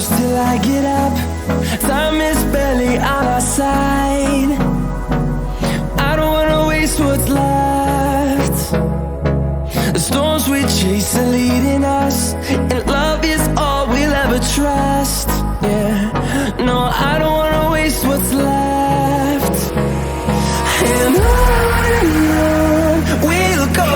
close till I get up. Time is barely on our side. I don't wanna waste what's left. The storms we chase are leading us, and love is all we'll ever trust. Yeah, no, I don't wanna waste what's left. And on we'll go,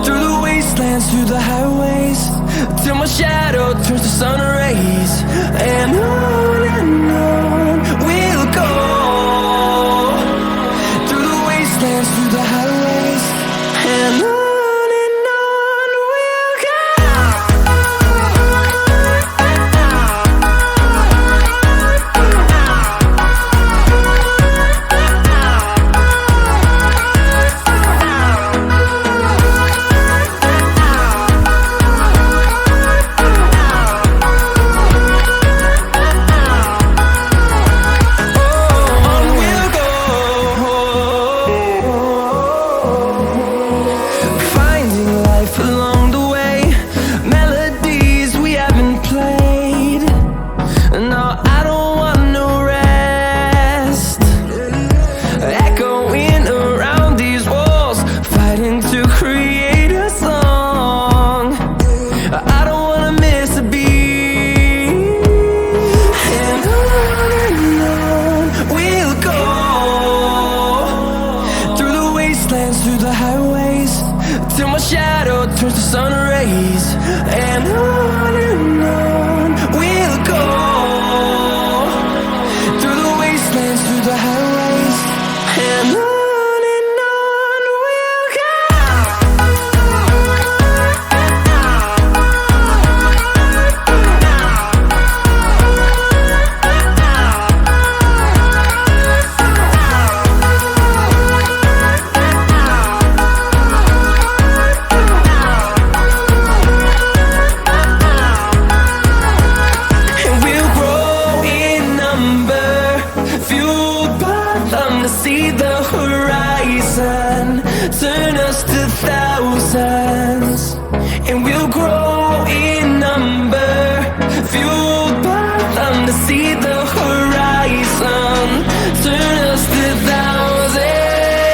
through the wastelands, through the highways, till my shadow turns to sun rays. And on we'll go, through the wastelands, through the highways, and on we'll go. Through the highways, till my shadow turns to sun rays. And on we'll go, through the wastelands, through the highways, and on we'll go. See the horizon, turn us to thousands, and we'll grow in number, fueled by them. To see the horizon, turn us to thousands,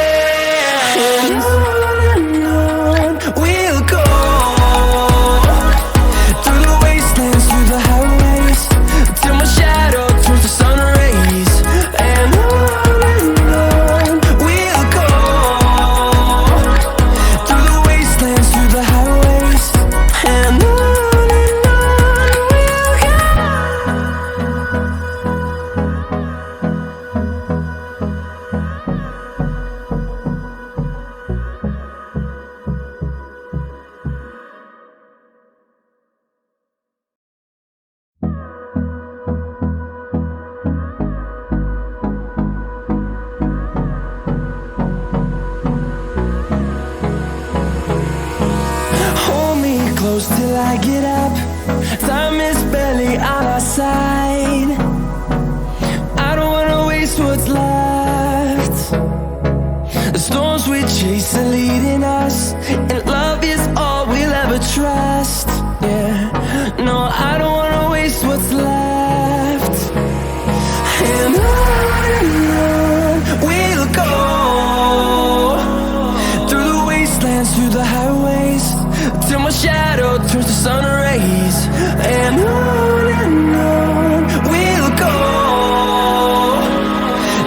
and on we'll go, through the wastelands, through the highways, till my shadow turns to sun rays. And close till I get up. Time is barely on our side. I don't wanna waste what's left. The storms we chase are leading us, and love is all we'll ever trust. Yeah, no, I don't wanna waste what's left. And on we'll go, through the wastelands, through the highways, till my shadow turns to sun rays. And on we'll go,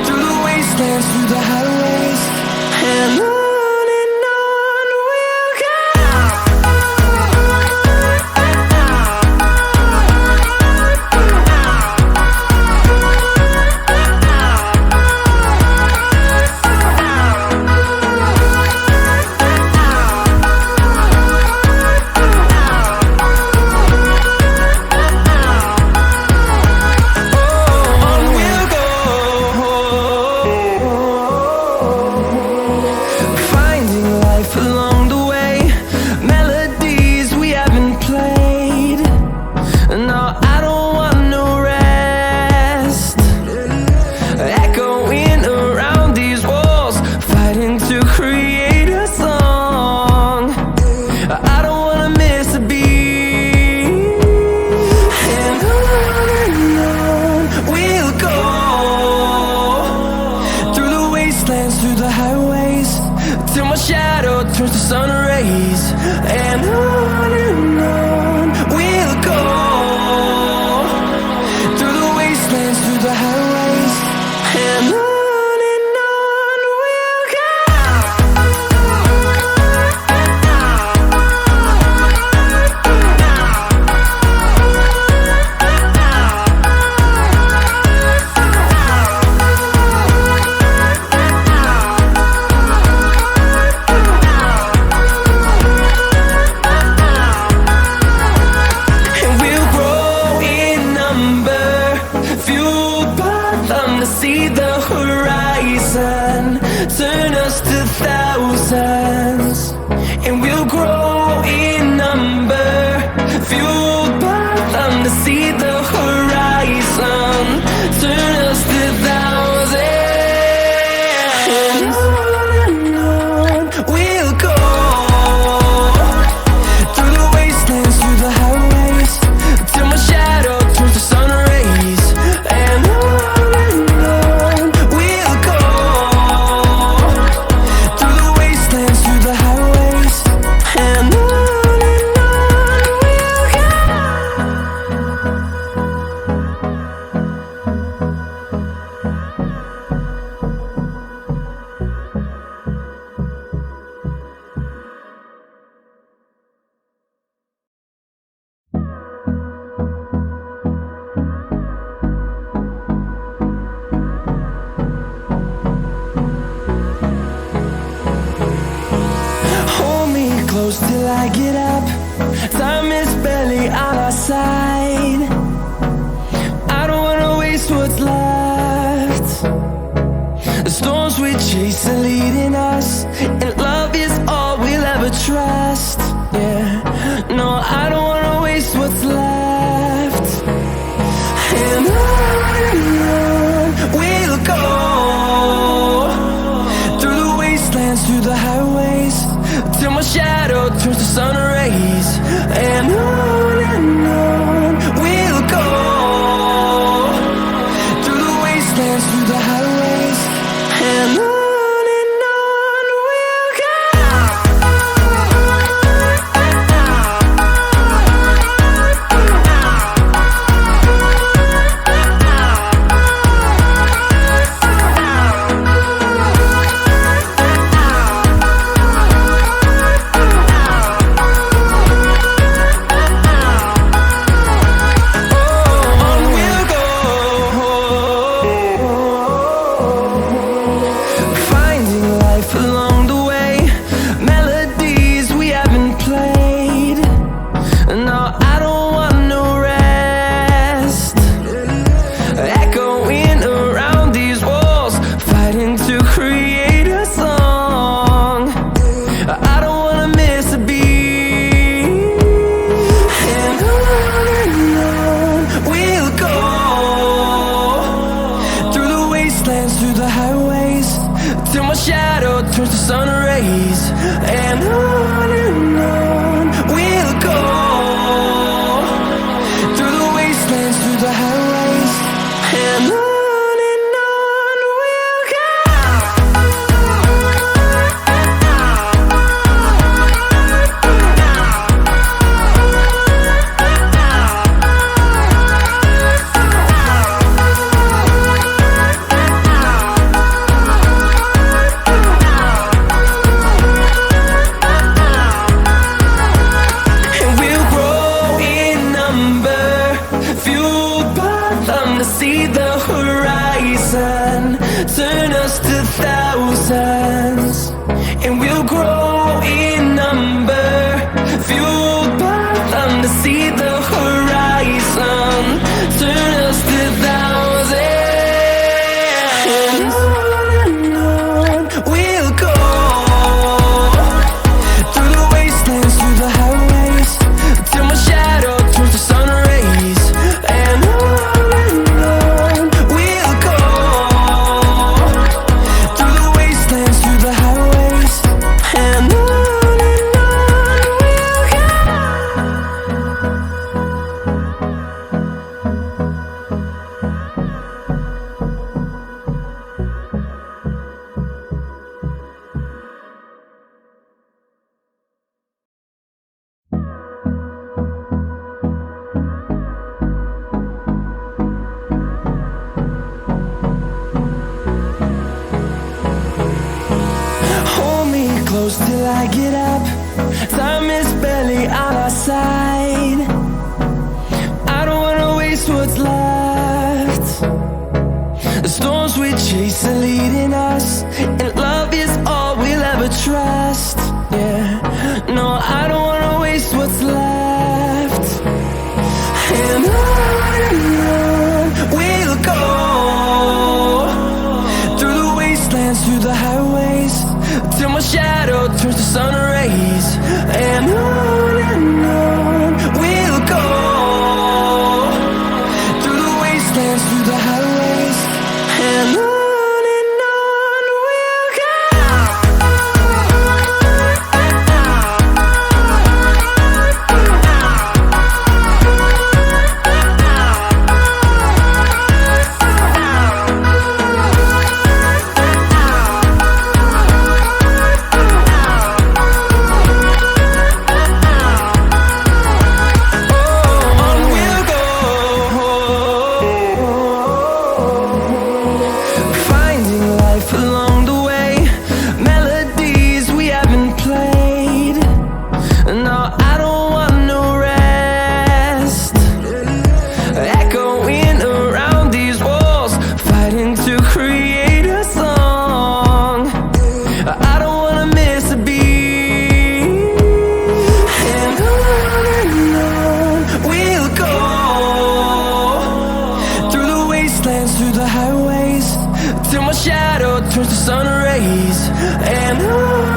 through the wastelands, through the highways, and on we'll go. fueled by them to see the horizon, turn us to thousands, and we'll grow in number. Fueled by them to see the horizon, turn us to thousands, and on we'll go, through the wastelands, through the highways, till my shadow turns to sun rays. And on we'll go, through the wastelands, through the highways, and on we'll go. Hold me close till I get up. Time is barely on our side. I don't wanna waste what's left. The storms we chase are leading us, and love is all we'll ever trust. Yeah, no, I don't wanna waste what's left. And on we'll go, through the wastelands, through the highways, till my shadow turns to sun rays. And on we'll go, through the wastelands, through the highways, and on we'll go. Through the highways, till my shadow turns to sun rays. And on we'll go, through the wastelands, through the highways, and on we'll go. See the horizon, turn us to thousands, and we'll grow in number. Fueled by them to see the horizon, turn us to thousands, and on we'll go, through the wastelands, through the highways, till my shadow turns to sun rays. And close till I get up. Time is barely on our side. I don't wanna waste what's left. The storms we chase are leading us, and love is all we'll ever trust. Yeah, no, I don't wanna waste what's left. And on we'll go, wastelands, through the highways, and on we'll go. Through the highways, till my shadow turns to sun rays, and on